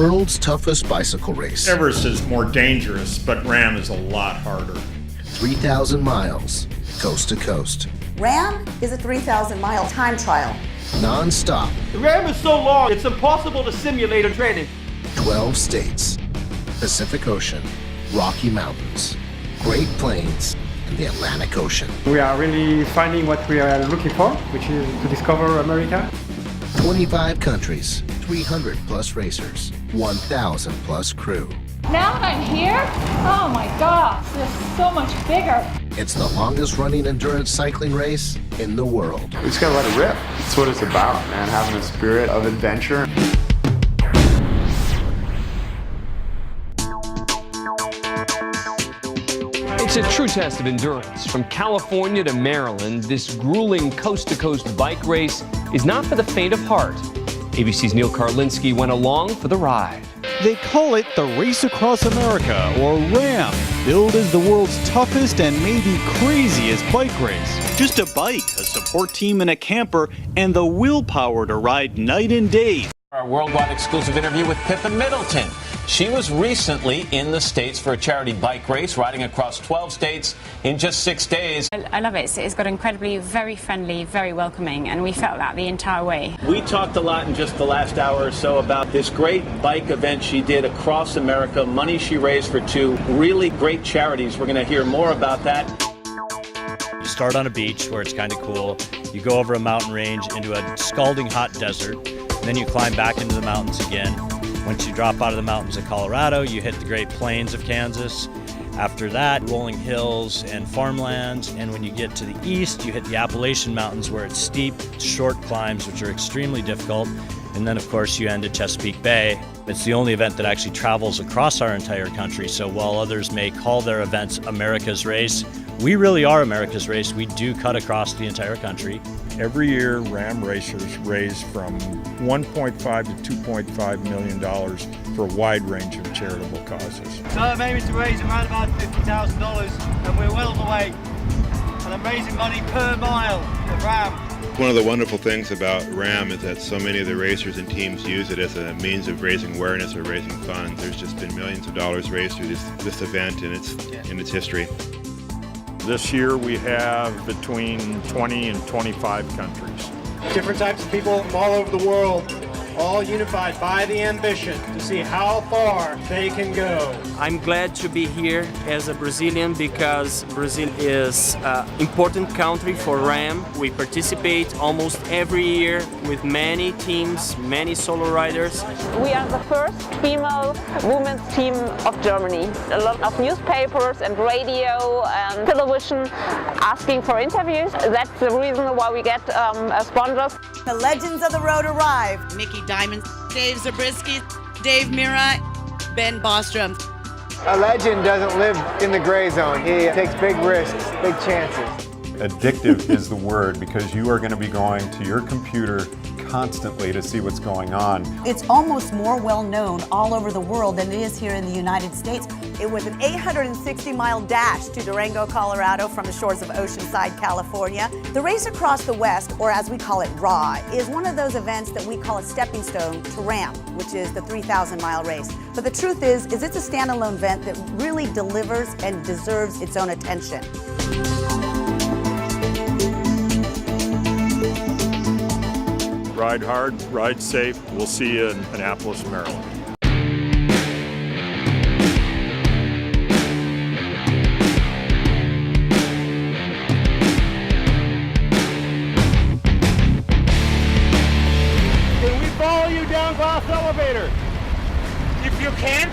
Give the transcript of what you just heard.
world's toughest bicycle race. Everest is more dangerous, but Raam is a lot harder. 3,000 miles, coast to coast. Raam is a 3,000-mile time trial. Non-stop. The Raam is so long, it's impossible to simulate a training. 12 states, Pacific Ocean, Rocky Mountains, Great Plains, and the Atlantic Ocean. We are really finding what we are looking for, which is to discover America. 25 countries, 300 plus racers, 1,000 plus crew. Now that I'm here, oh my gosh, this is so much bigger. It's the longest running endurance cycling race in the world. We just gotta let it rip. That's what it's about, man, having a spirit of adventure. It's a true test of endurance. From California to Maryland, this grueling coast-to-coast bike race is not for the faint of heart. ABC's Neil Karlinski went along for the ride. They call it the Race Across America, or Raam, billed as the world's toughest and maybe craziest bike race. Just a bike, a support team and a camper, and the willpower to ride night and day. Our worldwide exclusive interview with Pippa Middleton. She was recently in the States for a charity bike race, riding across 12 states in just 6 days. I love it. It's got incredibly very friendly, very welcoming, and we felt that the entire way. We talked a lot in just the last hour or so about this great bike event she did across America, money she raised for 2 really great charities. We're going to hear more about that. You start on a beach where it's kind of cool. You go over a mountain range into a scalding hot desert. And then you climb back into the mountains again. Once you drop out of the mountains of Colorado, you hit the Great Plains of Kansas. After that, rolling hills and farmlands. And when you get to the east, you hit the Appalachian Mountains where it's steep, short climbs, which are extremely difficult. And then, of course, you end at Chesapeake Bay. It's the only event that actually travels across our entire country. So while others may call their events America's Race, we really are America's Race. We do cut across the entire country. Every year, Raam racers raise from $1.5 to $2.5 million for a wide range of charitable causes. So I'm aiming to raise around about $50,000, and we're well on the way. And I'm raising money per mile at Raam. One of the wonderful things about Raam is that so many of the racers and teams use it as a means of raising awareness or raising funds. There's just been millions of dollars raised through this event in its history. This year we have between 20 and 25 countries. Different types of people from all over the world, all unified by the ambition to see how far they can go. I'm glad to be here as a Brazilian because Brazil is an important country for Raam. We participate almost every year with many teams, many solo riders. We are the first female women's team of Germany. A lot of newspapers and radio and television asking for interviews. That's the reason why we get sponsors. The legends of the road arrive. Mickey Diamond, Dave Zabriskie, Dave Mira, Ben Bostrom. A legend doesn't live in the gray zone. He takes big risks, big chances. Addictive is the word because you are going to be going to your computer constantly to see what's going on. It's almost more well known all over the world than it is here in the United States. It was an 860-mile dash to Durango, Colorado from the shores of Oceanside, California. The Race Across the West, or as we call it, RAW, is one of those events that we call a stepping stone to Raam, which is the 3,000-mile race. But the truth is it's a standalone event that really delivers and deserves its own attention. Ride hard, ride safe. We'll see you in Annapolis, Maryland. Can we follow you down Glass Elevator? If you can.